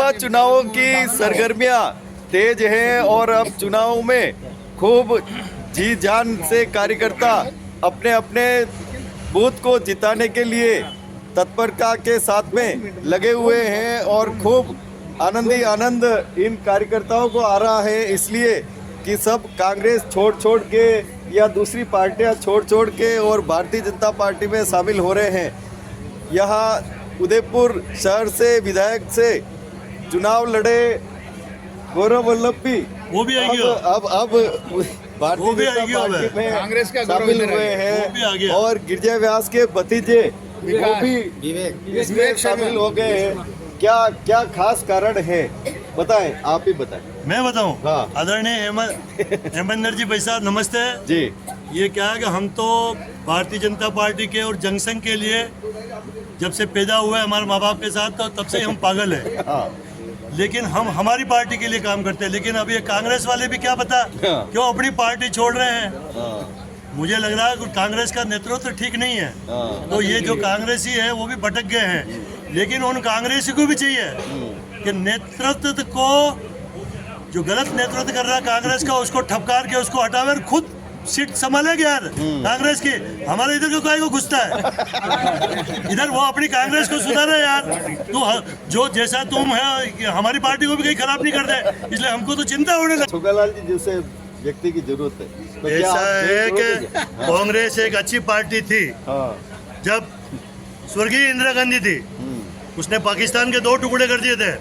लोकसभा चुनावों की सरगर्मियां तेज हैं और अब चुनाव में खूब जी जान से कार्यकर्ता अपने अपने बूथ को जिताने के लिए तत्परता के साथ में लगे हुए हैं और खूब आनंद ही आनंद इन कार्यकर्ताओं को आ रहा है, इसलिए कि सब कांग्रेस छोड़ के या दूसरी पार्टियां छोड़ के और भारतीय जनता पार्टी में शामिल हो रहे हैं। यहाँ उदयपुर शहर से विधायक से चुनाव लड़े गौरव वल्लभ भी वो भी अब भारतीय जनता पार्टी में कांग्रेस का शामिल हुए हैं और गिरजा व्यास के भतीजे वो भी इसमें शामिल हो गए हैं। क्या खास कारण है, बताएं, आप ही बताएं। मैं बताऊं? हाँ। आदरणीय हेमंत जी भाई साहब नमस्ते जी। ये क्या है कि हम तो भारतीय जनता पार्टी के और जनसंघ के लिए जब से पैदा हुए हमारे माँ बाप के साथ, तो तब से हम पागल हैं। हाँ। लेकिन हम हमारी पार्टी के लिए काम करते हैं, लेकिन अब ये कांग्रेस वाले भी क्या पता क्यों अपनी पार्टी छोड़ रहे हैं। मुझे लग रहा है कि कांग्रेस का नेतृत्व ठीक नहीं है, तो ये जो कांग्रेसी है वो भी भटक गए हैं। लेकिन उन कांग्रेसी को भी चाहिए कि नेतृत्व को, जो गलत नेतृत्व कर रहा है कांग्रेस का, उसको ठपकार के उसको हटावे और खुद सीट संभालेगा यार कांग्रेस की। हमारे इधर को को घुसता है इधर, वो अपनी कांग्रेस को सुधारे यार। तू जो जैसा तुम है हमारी पार्टी को भी कहीं खराब नहीं कर दे, इसलिए हमको तो चिंता होने लगी। छोटालाल जी जैसे व्यक्ति की जरूरत है, तो ऐसा है कि कांग्रेस एक अच्छी पार्टी थी जब स्वर्गीय इंदिरा गांधी थी, उसने पाकिस्तान के 2 टुकड़े कर दिए थे।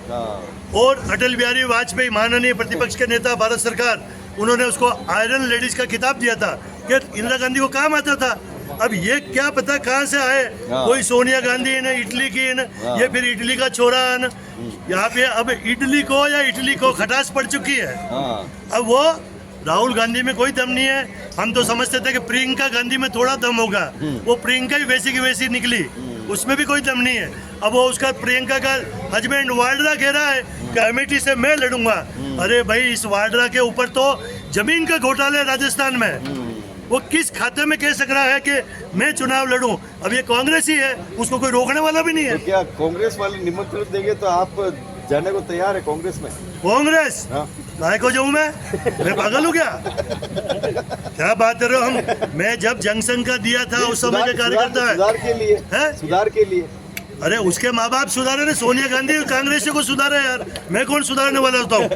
और अटल बिहारी वाजपेयी माननीय प्रतिपक्ष के नेता भारत सरकार, उन्होंने उसको आयरन लेडीज का खिताब दिया था कि इंदिरा गांधी को काम आता था। अब ये क्या पता कहाँ से आए, कोई सोनिया गांधी ने इटली की ये फिर इटली का छोरा यहाँ पे अब इटली को खटास पड़ चुकी है। अब वो राहुल गांधी में कोई दम नहीं है। हम तो समझते थे कि प्रियंका गांधी में थोड़ा दम होगा, वो प्रियंका ही वैसी की वैसी निकली, उसमें भी कोई दम नहीं है। अब वो उसका प्रियंका का हस्बैंड वाड्रा कह रहा है कि अमेठी से मैं लड़ूंगा। अरे भाई, इस वाड्रा के ऊपर तो जमीन का घोटाला है राजस्थान में, वो किस खाते में कह सक रहा है कि मैं चुनाव लड़ूं। अब ये कांग्रेस ही है, उसको कोई रोकने वाला भी नहीं है। तो क्या कांग्रेस वाले निमंत्रण देंगे तो आप जाने को तैयार है कांग्रेस में? कांग्रेस काय को जाऊं मैं पागल हूँ क्या बात कर रहे हो हम? मैं जब जनसंघ का दिया था उस समय के कार्यकर्ता है। सुधार के लिए अरे उसके माँ बाप सुधारे ने, सोनिया गांधी कांग्रेस को सुधारे यार, मैं कौन सुधारने वाला होता हूँ?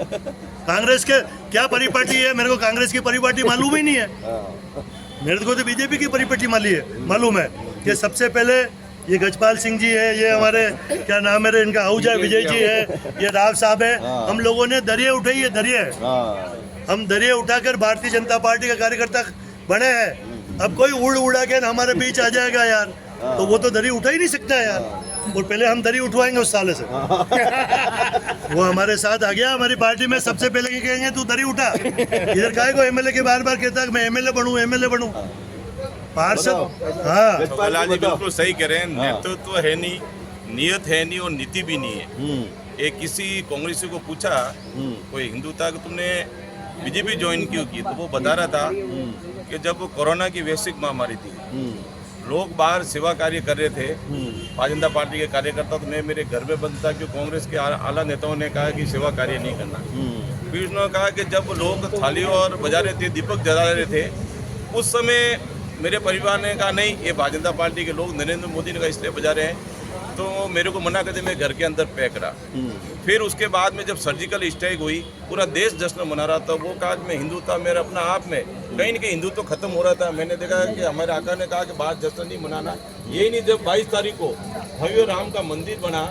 कांग्रेस के क्या परिपाटी है, मेरे को कांग्रेस की परिपाटी मालूम ही नहीं है। मेरे को तो बीजेपी की परिपाटी मालूम है कि सबसे पहले ये गजपाल सिंह जी है, ये हमारे क्या नाम है इनका, आहूजा विजय जी है, ये राव साहब है। हम लोगों ने दरिया उठाई है, हम दरिया उठाकर भारतीय जनता पार्टी का कार्यकर्ता बने हैं। अब कोई उड़ा के हमारे बीच आ जाएगा यार, तो वो तो दरी उठा ही नहीं सकता यार। और पहले हम दरी उठवाएंगे उस साले से वो हमारे साथ आ गया हमारी पार्टी में, सबसे पहले कहेंगे तू दरी उठा। इधर काय को एमएलए के बार कहता है मैं एमएलए बनूं पार्षद। हाँ, बिल्कुल सही कह रहे हैं। नेतृत्व है नहीं, नियत है नहीं और नीति भी नहीं है। एक किसी कांग्रेसी को पूछा कोई हिंदू था कि तुमने बीजेपी ज्वाइन क्यों की, तो वो बता रहा था कि जब कोरोना की वैश्विक महामारी थी, लोग बाहर सेवा कार्य कर रहे थे, भारतीय जनता पार्टी के कार्यकर्ता, तो मैं मेरे घर में बंद था क्योंकि कांग्रेस के आला नेताओं ने कहा कि सेवा कार्य नहीं करना। फिर उन्होंने कहा कि जब लोग थाली और बजा रहे थे, दीपक जला रहे थे, उस समय मेरे परिवार ने कहा नहीं, ये भारतीय जनता पार्टी के लोग नरेंद्र मोदी ने कहा इसलिए बजा रहे हैं, तो मेरे को मना करते मैं घर के अंदर पैक रहा। फिर उसके बाद में जब सर्जिकल स्ट्राइक हुई, पूरा देश जश्न मना रहा था। वो कहा मैं हिंदू था, मेरा अपना आप में कहीं न कहीं हिंदुत्व खत्म हो रहा था। मैंने देखा कि हमारे आका ने कहा कि बात जश्न नहीं मनाना। यही नहीं, जब 22 तारीख को भव्य राम का मंदिर बना,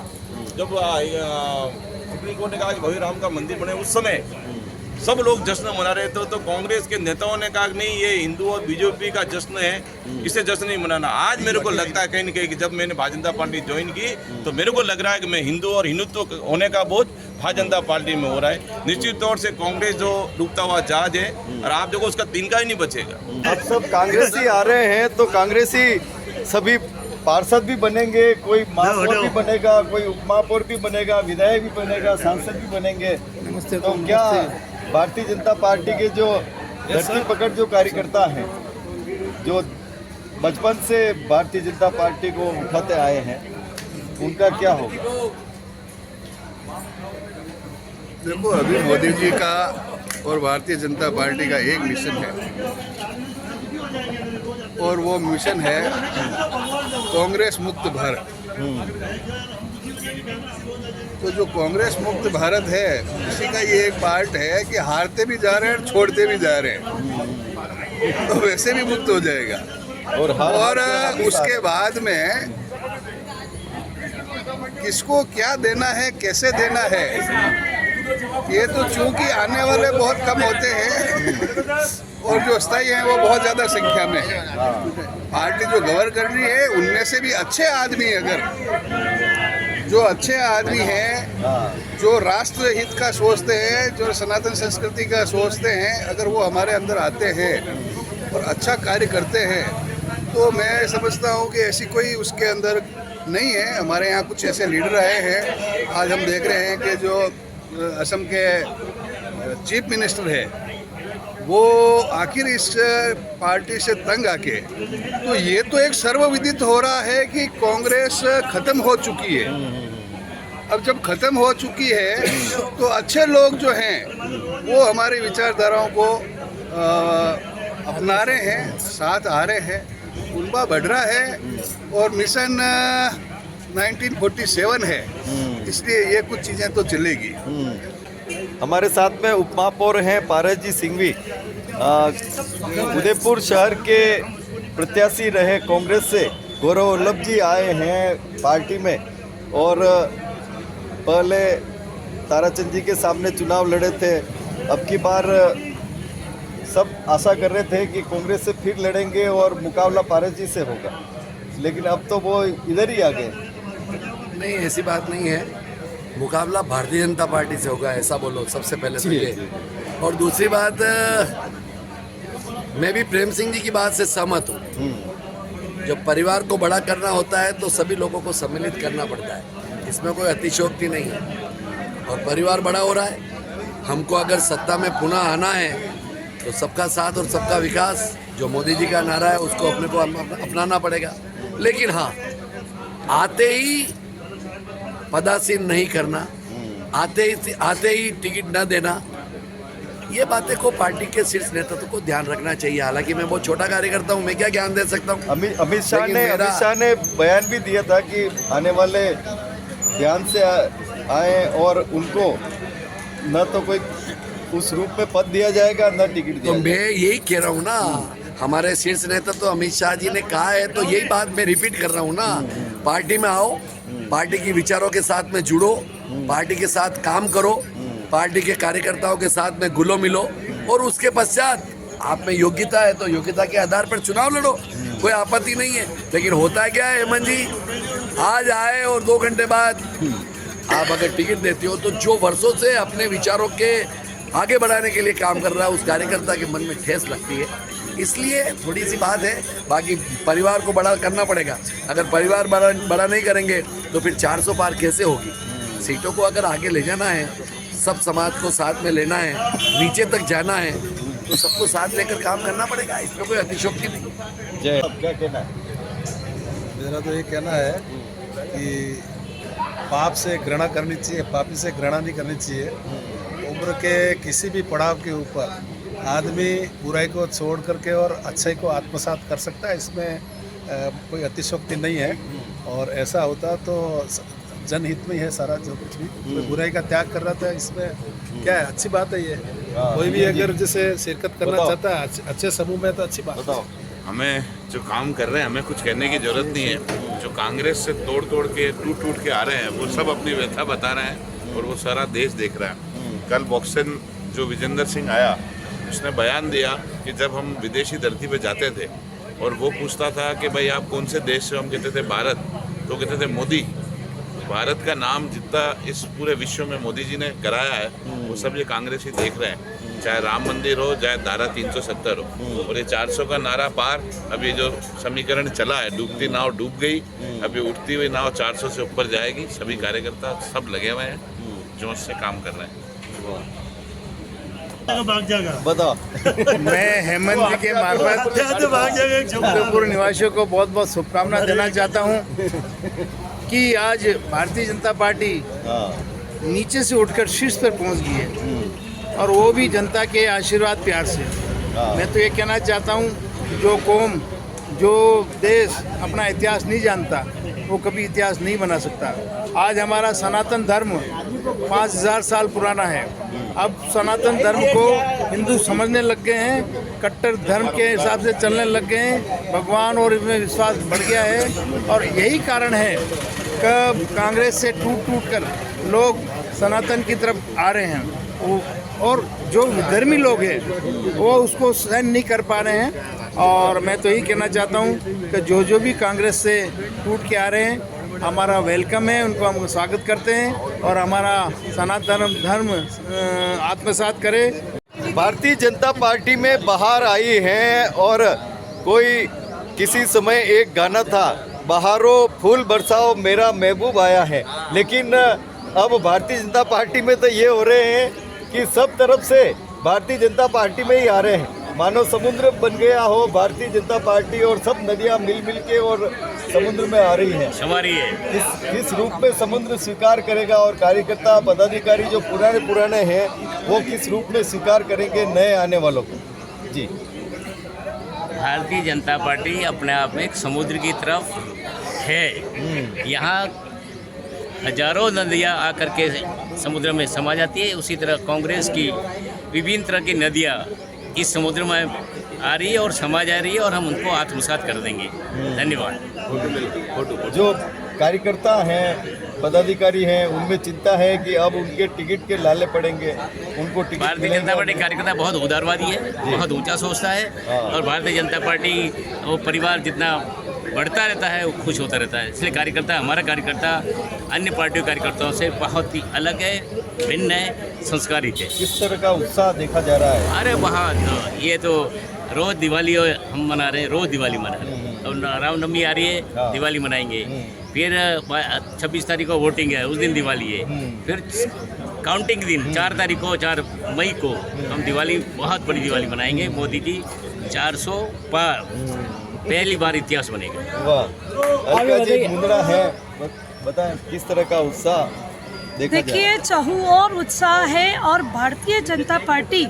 जब सुप्रीम कोर्ट ने कहा कि भव्य राम का मंदिर बने, उस समय सब लोग जश्न मना रहे थे। तो कांग्रेस के नेताओं ने कहा नहीं, ये हिंदू और बीजेपी का जश्न है, इसे जश्न नहीं मनाना। आज मेरे को लगता है कहीं न कहीं कि जब मैंने भारतीय जनता पार्टी ज्वाइन की, तो मेरे को लग रहा है कि मैं हिंदू और हिंदुत्व होने का बोझ भारतीय जनता पार्टी में हो रहा है। निश्चित तौर से कांग्रेस जो डूबता हुआ जहाज है, और आप देखो उसका तिनका ही नहीं बचेगा। अब सब कांग्रेसी आ रहे हैं, तो कांग्रेसी सभी पार्षद भी बनेंगे, कोई महापौर भी बनेगा, कोई उपमहापौर भी बनेगा, विधायक भी बनेगा, सांसद भी बनेंगे। तो क्या भारतीय जनता पार्टी के जो धरती पकड़ जो कार्यकर्ता हैं, जो बचपन से भारतीय जनता पार्टी को उठाते आए हैं, उनका क्या होगा? देखो, अभी मोदी जी का और भारतीय जनता पार्टी का एक मिशन है, और वो मिशन है कांग्रेस मुक्त भारत। तो जो कांग्रेस मुक्त भारत है, उसी का ये एक पार्ट है कि हारते भी जा रहे हैं, छोड़ते भी जा रहे हैं, तो वैसे भी मुक्त हो जाएगा। और उसके बाद में किसको क्या देना है, कैसे देना है, ये तो चूंकि आने वाले बहुत कम होते हैं और जो स्थायी हैं वो बहुत ज़्यादा संख्या में है। पार्टी जो गवर्न कर रही है, उनमें से भी अच्छे आदमी, अगर जो अच्छे आदमी हैं, जो राष्ट्र हित का सोचते हैं, जो सनातन संस्कृति का सोचते हैं, अगर वो हमारे अंदर आते हैं और अच्छा कार्य करते हैं, तो मैं समझता हूँ कि ऐसी कोई उसके अंदर नहीं है। हमारे यहाँ कुछ ऐसे लीडर आए हैं, आज हम देख रहे हैं कि जो असम के चीफ मिनिस्टर है, वो आखिर इस पार्टी से तंग आके, तो ये तो एक सर्वविदित हो रहा है कि कांग्रेस खत्म हो चुकी है। अब जब खत्म हो चुकी है, तो अच्छे लोग जो हैं वो हमारी विचारधाराओं को अपना रहे हैं, साथ आ रहे हैं, उनका बढ़ रहा है, और मिशन 1947 है, इसलिए ये कुछ चीज़ें तो चलेगी। हमारे साथ में उपमहापौर हैं पारस जी सिंघवी, उदयपुर शहर के प्रत्याशी रहे कांग्रेस से। गौरव वल्लभ जी आए हैं पार्टी में, और पहले ताराचंद जी के सामने चुनाव लड़े थे। अब की बार सब आशा कर रहे थे कि कांग्रेस से फिर लड़ेंगे और मुकाबला पारस जी से होगा, लेकिन अब तो वो इधर ही आ गए। नहीं, ऐसी बात नहीं है, मुकाबला भारतीय जनता पार्टी से होगा, ऐसा बोलो सबसे पहले तो ये। और दूसरी बात, मैं भी प्रेम सिंह जी की बात से सहमत हूँ। जब परिवार को बड़ा करना होता है तो सभी लोगों को सम्मिलित करना पड़ता है, इसमें कोई अतिशयोक्ति नहीं है। और परिवार बड़ा हो रहा है, हमको अगर सत्ता में पुनः आना है तो सबका साथ और सबका विकास, जो मोदी जी का नारा है, उसको अपने को अपनाना पड़ेगा। लेकिन हाँ, आते ही पदासीन नहीं करना, आते ही टिकट न देना, ये बातें को पार्टी के शीर्ष नेतृत्व को ध्यान रखना चाहिए। हालांकि मैं बहुत छोटा कार्यकर्ता हूँ, मैं क्या ज्ञान दे सकता हूँ। अमित शाह ने बयान भी दिया था कि आने वाले ध्यान से आए और उनको न तो कोई उस रूप में पद दिया जाएगा, न टिकट दिया। तो मैं यही कह रहा हूँ ना, हमारे शीर्ष नेतृत्व तो अमित शाह जी ने कहा है, तो यही बात मैं रिपीट कर रहा हूँ ना। पार्टी में आओ, पार्टी की विचारों के साथ में जुड़ो, पार्टी के साथ काम करो, पार्टी के कार्यकर्ताओं के साथ में घुलो मिलो, और उसके पश्चात आप में योग्यता है तो योग्यता के आधार पर चुनाव लड़ो, कोई आपत्ति नहीं है। लेकिन होता क्या है हेमंत जी, आज आए और 2 घंटे बाद आप अगर टिकट देते हो, तो जो वर्षों से अपने विचारों के आगे बढ़ाने के लिए काम कर रहा है, उस कार्यकर्ता के मन में ठेस लगती है। इसलिए थोड़ी सी बात है, बाकी परिवार को बड़ा करना पड़ेगा। अगर परिवार बड़ा नहीं करेंगे तो फिर 400 पार कैसे होगी। सीटों को अगर आगे ले जाना है, सब समाज को साथ में लेना है, नीचे तक जाना है, तो सबको साथ लेकर काम करना पड़ेगा, इसमें कोई अतिशयोक्ति नहीं। जय, अब क्या कहना है? मेरा तो ये कहना है कि पाप से घृणा करनी चाहिए, पापी से घृणा नहीं करनी चाहिए। उम्र के किसी भी पड़ाव के ऊपर आदमी बुराई को छोड़ करके और अच्छाई को आत्मसात कर सकता है, इसमें कोई अतिशयोक्ति नहीं है। और ऐसा होता तो जनहित में ही है सारा जो कुछ भी। कोई बुराई का त्याग कर रहा था, इसमें क्या है, अच्छी बात है ये। कोई भी अगर जैसे शिरकत करना चाहता है अच्छे समूह में, तो अच्छी बात है। हमें जो काम कर रहे हैं, हमें कुछ कहने की जरूरत नहीं है। जो कांग्रेस से तोड़ के टूट के आ रहे हैं, वो सब अपनी व्यथा बता रहे हैं, और वो सारा देश देख रहा है। कल बॉक्सन जो विजेंद्र सिंह आया, उसने बयान दिया कि जब हम विदेशी धरती पे जाते थे और वो पूछता था कि भाई आप कौन से देश से, हम कहते थे भारत, तो कहते थे मोदी। भारत का नाम जितना इस पूरे विश्व में मोदी जी ने कराया है, वो सब ये कांग्रेसी देख रहे हैं। चाहे राम मंदिर हो, चाहे धारा 370 हो, और ये 400 का नारा पार। अब ये जो समीकरण चला है, डूबती नाव डूब गई, अब ये उठती हुई नाव 400 से ऊपर जाएगी। सभी कार्यकर्ता सब लगे हुए हैं, जोश से काम कर रहे हैं। भाग जाएगा। बताओ। मैं हेमंत जी के मार्फत भाग जाएगा। उदयपुर निवासियों को बहुत बहुत शुभकामनाएं देना चाहता हूं कि आज भारतीय जनता पार्टी नीचे से उठकर शीर्ष पर पहुंच गई है, और वो भी जनता के आशीर्वाद प्यार से। मैं तो ये कहना चाहता हूँ, जो कौम, जो देश अपना इतिहास नहीं जानता, वो कभी इतिहास नहीं बना सकता। आज हमारा सनातन धर्म 5000 साल पुराना है। अब सनातन धर्म को हिंदू समझने लग गए हैं, कट्टर धर्म के हिसाब से चलने लग गए हैं, भगवान और इसमें विश्वास बढ़ गया है। और यही कारण है कि कांग्रेस से टूट कर लोग सनातन की तरफ आ रहे हैं, और जो विधर्मी लोग हैं वो उसको सहन नहीं कर पा रहे हैं। और मैं तो यही कहना चाहता हूँ कि जो भी कांग्रेस से टूट के आ रहे हैं, हमारा वेलकम है, उनको हम स्वागत करते हैं, और हमारा सनातन धर्म आत्मसात करे। भारतीय जनता पार्टी में बाहर आई है, और कोई किसी समय एक गाना था, बहारो फूल बरसाओ मेरा महबूब आया है। लेकिन अब भारतीय जनता पार्टी में तो ये हो रहे हैं कि सब तरफ से भारतीय जनता पार्टी में ही आ रहे हैं, मानो समुद्र बन गया हो भारतीय जनता पार्टी, और सब नदियां मिल के और समुद्र में आ रही है। किस रूप में समुद्र स्वीकार करेगा, और कार्यकर्ता पदाधिकारी जो पुराने हैं वो किस रूप में स्वीकार करेंगे नए आने वालों को। जी, भारतीय जनता पार्टी अपने आप में एक समुद्र की तरफ है। यहाँ हजारों नदियाँ आकर के समुद्र में समा जाती है। उसी तरह कांग्रेस की विभिन्न तरह की नदियाँ इस समुद्र में आ रही है और समा जा रही है, और हम उनको आत्मसात कर देंगे। धन्यवाद। जो कार्यकर्ता हैं, पदाधिकारी हैं, उनमें चिंता है कि अब उनके टिकट के लाले पड़ेंगे, उनको टिकट। भारतीय जनता पार्टी कार्यकर्ता बहुत उदारवादी है, बहुत ऊंचा सोचता है, और भारतीय जनता पार्टी वो परिवार जितना बढ़ता रहता है वो खुश होता रहता है। इसलिए कार्यकर्ता, हमारा कार्यकर्ता अन्य पार्टियों कार्यकर्ताओं से बहुत ही अलग है, भिन्न है, संस्कारित है। किस तरह का उत्साह देखा जा रहा है? अरे वहाँ ये तो रोज़ दिवाली हम मना रहे हैं, रोज़ दिवाली मना रहे हैं। अब रामनवमी आ रही है, दिवाली मनाएंगे। फिर 26 तारीख को वोटिंग है, उस दिन दिवाली है। फिर काउंटिंग दिन 4 तारीख को, 4 मई को हम दिवाली, बहुत बड़ी दिवाली मनाएंगे। मोदी जी 400 पार, पहली बार इतिहास बनेगा। वाह, अलका जी मुंदड़ा है, बताएं किस तरह का उत्साह देखा जा रहा है? देखिए, चहुओर उत्साह है, और भारतीय जनता पार्टी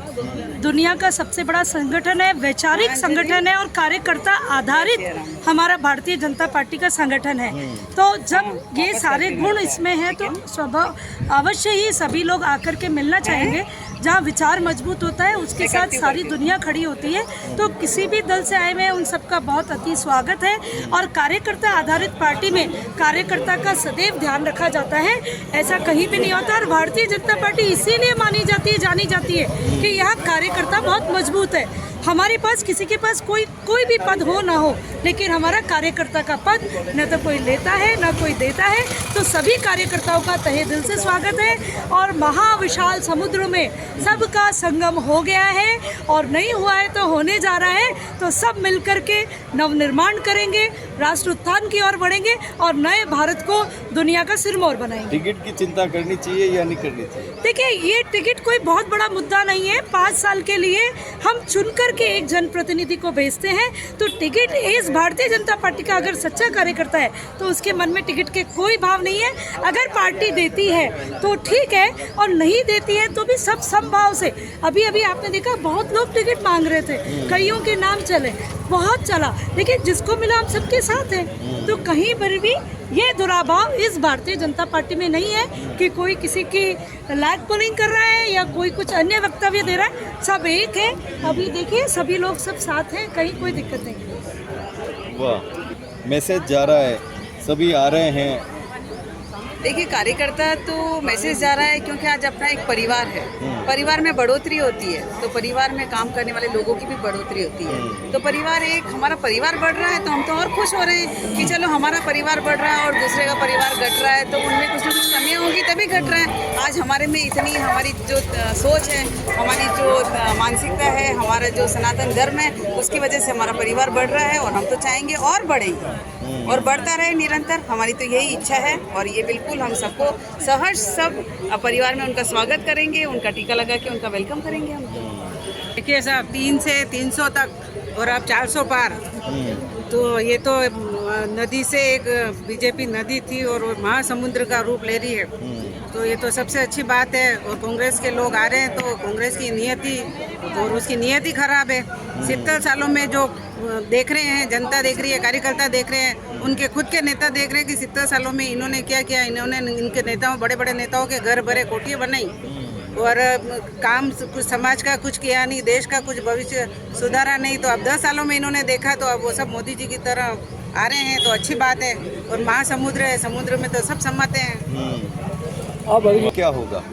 दुनिया का सबसे बड़ा संगठन है, वैचारिक संगठन है, और कार्यकर्ता आधारित हमारा भारतीय जनता पार्टी का संगठन है। तो जब ये सारे गुण इसमें हैं तो स्वभाव अवश्य ही सभी लोग आकर के मिलना चाहेंगे। जहाँ विचार मजबूत होता है उसके साथ सारी दुनिया खड़ी होती है। तो किसी भी दल से आए हुए उन सबका बहुत अति स्वागत है, और कार्यकर्ता आधारित पार्टी में कार्यकर्ता का सदैव ध्यान रखा जाता है, ऐसा कहीं भी नहीं होता। और भारतीय जनता पार्टी इसीलिए मानी जाती है, जानी जाती है कि यहाँ कार्यकर्ता बहुत मजबूत है। हमारे पास किसी के पास कोई भी पद हो ना हो, लेकिन हमारा कार्यकर्ता का पद न तो कोई लेता है न कोई देता है। तो सभी कार्यकर्ताओं का तहे दिल से स्वागत है, और महाविशाल समुद्र में सबका संगम हो गया है, और नहीं हुआ है तो होने जा रहा है। तो सब मिलकर के नवनिर्माण करेंगे, राष्ट्र उत्थान की ओर बढ़ेंगे, और नए भारत को दुनिया का सिरमौर बनाएंगे। टिकट की चिंता करनी चाहिए या नहीं करनी चाहिए? देखिए, ये टिकट कोई बहुत बड़ा मुद्दा नहीं है। 5 साल के लिए हम चुनकर के एक जनप्रतिनिधि को भेजते हैं। तो टिकट इस भारतीय जनता पार्टी का अगर सच्चा कार्यकर्ता है तो उसके मन में टिकट के कोई भाव नहीं है। अगर पार्टी देती है तो ठीक है, और नहीं देती है तो भी सब समभाव से। अभी आपने देखा बहुत लोग टिकट मांग रहे थे, कईयों के नाम चले, बहुत चला, लेकिन जिसको मिला हम सबके साथ हैं। तो कहीं पर भी ये दुराभाव इस भारतीय जनता पार्टी में नहीं है कि कोई किसी की लैग पुलिंग कर रहा है या कोई कुछ अन्य वक्तव्य दे रहा है। सब एक है। अभी देखिए, सभी लोग सब साथ हैं, कहीं कोई दिक्कत नहीं। वाह, मैसेज जा रहा है, सभी आ रहे हैं। देखिए, कार्यकर्ता तो मैसेज जा रहा है क्योंकि आज अपना एक परिवार है, परिवार में बढ़ोतरी होती है, तो परिवार में काम करने वाले लोगों की भी बढ़ोतरी होती है। तो परिवार, एक हमारा परिवार बढ़ रहा है तो हम तो और खुश हो रहे हैं कि चलो हमारा परिवार बढ़ रहा है और दूसरे का परिवार घट रहा है, तो उनमें कुछ ना कुछ कमियाँ होंगी तभी घट रहा है। आज हमारे में इतनी हमारी जो सोच है, हमारी जो मानसिकता है, हमारा जो सनातन धर्म है, उसकी वजह से हमारा परिवार बढ़ रहा है, और हम तो चाहेंगे और बढ़ेंगे और बढ़ता रहे निरंतर। हमारी तो यही इच्छा है, और ये बिल्कुल हम सबको सहर्ष सब परिवार में उनका स्वागत करेंगे, उनका टीका लगा के उनका वेलकम करेंगे हम। देखिए साहब, 3 से 300 तक और अब 400 पार, तो ये तो नदी से एक बीजेपी नदी थी और वो महासमुद्र का रूप ले रही है। तो ये तो सबसे अच्छी बात है। और कांग्रेस के लोग आ रहे हैं तो कांग्रेस की नियति और उसकी नियति खराब है। 70 सालों में जो देख रहे हैं, जनता देख रही है, कार्यकर्ता देख रहे हैं, उनके खुद के नेता देख रहे हैं कि 70 सालों में इन्होंने क्या किया। इन्होंने इनके नेताओं, बड़े बड़े नेताओं के घर भरे, कोठियाँ बनाई और काम कुछ समाज का कुछ किया नहीं, देश का कुछ भविष्य सुधारा नहीं। तो अब 10 सालों में इन्होंने देखा तो अब वो सब मोदी जी की तरह आ रहे हैं तो अच्छी बात है। और महासमुद्र है, समुद्र में तो सब समाते हैं। अब क्या होगा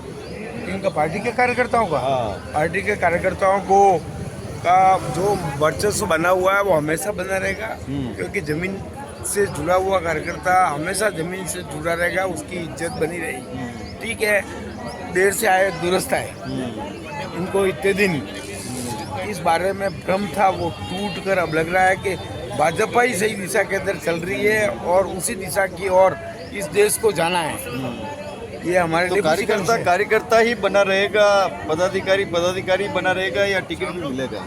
इनका पार्टी के कार्यकर्ताओं का? पार्टी के कार्यकर्ताओं को का जो वर्चस्व बना हुआ है वो हमेशा बना रहेगा, क्योंकि जमीन से जुड़ा हुआ कार्यकर्ता हमेशा जमीन से जुड़ा रहेगा, उसकी इज्जत बनी रहेगी। ठीक है, देर से आए दुरुस्त आए, इनको इतने दिन इस बारे में भ्रम था, वो टूट कर अब लग रहा है कि भाजपा ही सही दिशा के अंदर चल रही है और उसी दिशा की ओर इस देश को जाना है। ये हमारे तो लिए कार्यकर्ता ही बना रहेगा, पदाधिकारी बना रहेगा या टिकट भी मिलेगा?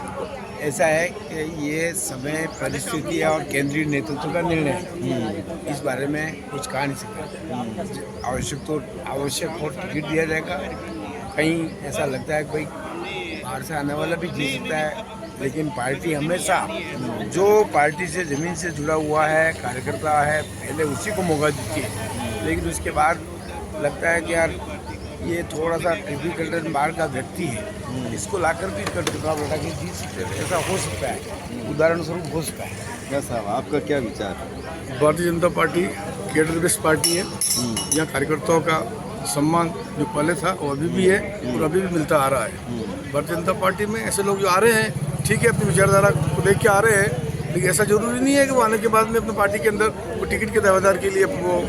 ऐसा है कि ये समय, परिस्थिति और केंद्रीय नेतृत्व का निर्णय है। इस बारे में कुछ कहा नहीं सकता। आवश्यक हो टिकट दिया जाएगा। कहीं ऐसा लगता है कोई बाहर से आने वाला भी जीत सकता है, लेकिन पार्टी हमेशा जो पार्टी से ज़मीन से जुड़ा हुआ है, कार्यकर्ता है, पहले उसी को मौका देती है। लेकिन उसके बाद लगता है कि यार ये थोड़ा सा टिपिकल बाहर का व्यक्ति है, इसको लाकर भी चुनाव लड़ा के जीत सकते हैं। ऐसा हो सकता है, उदाहरण स्वरूप हो सकता है। क्या साहब, आपका क्या विचार? Bharatiya Janata party cadre based party है। यहाँ कार्यकर्ताओं का सम्मान जो पहले था वो अभी भी है और अभी भी मिलता आ रहा है। भारतीय जनता पार्टी में ऐसे लोग जो आ रहे हैं, ठीक है, अपनी विचारधारा को देख के आ रहे हैं, लेकिन ऐसा जरूरी नहीं है कि वो आने के बाद में अपनी पार्टी के अंदर वो टिकट के दावेदार के लिए वो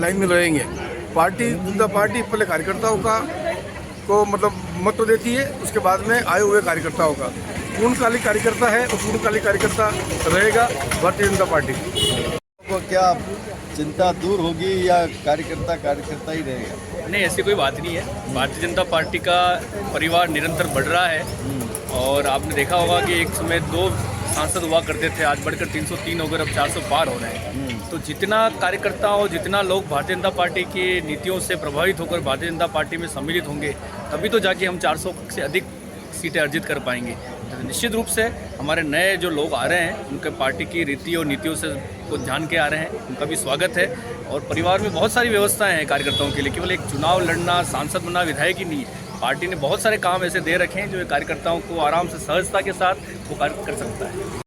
लाइन में रहेंगे। भारतीय जनता पार्टी पहले कार्यकर्ताओं को मतलब महत्व देती है, उसके बाद में आए हुए कार्यकर्ताओं का। पूर्णकालिक कार्यकर्ता है और पूर्णकालिक कार्यकर्ता रहेगा भारतीय जनता पार्टी। को क्या चिंता दूर होगी या कार्यकर्ता ही रहेगा? नहीं, ऐसी कोई बात नहीं है। भारतीय जनता पार्टी का परिवार निरंतर बढ़ रहा है और आपने देखा होगा कि एक समय 2 सांसद हुआ करते थे, आज बढ़कर 303 होकर अब 400 पार हो रहे हैं। तो जितना कार्यकर्ता हो, जितना लोग भारतीय जनता पार्टी की नीतियों से प्रभावित होकर भारतीय जनता पार्टी में सम्मिलित होंगे, तभी तो जाके हम 400 से अधिक सीटें अर्जित कर पाएंगे। तो निश्चित रूप से हमारे नए जो लोग आ रहे हैं, उनके पार्टी की रीति और नीतियों से को जान के आ रहे हैं, उनका भी स्वागत है। और परिवार में बहुत सारी व्यवस्थाएं हैं कार्यकर्ताओं के लिए, केवल एक चुनाव लड़ना, सांसद बनना, विधायक ही नहीं है। पार्टी ने बहुत सारे काम ऐसे दे रखे हैं जो कार्यकर्ताओं को आराम से, सहजता के साथ वो कार्य कर सकता है।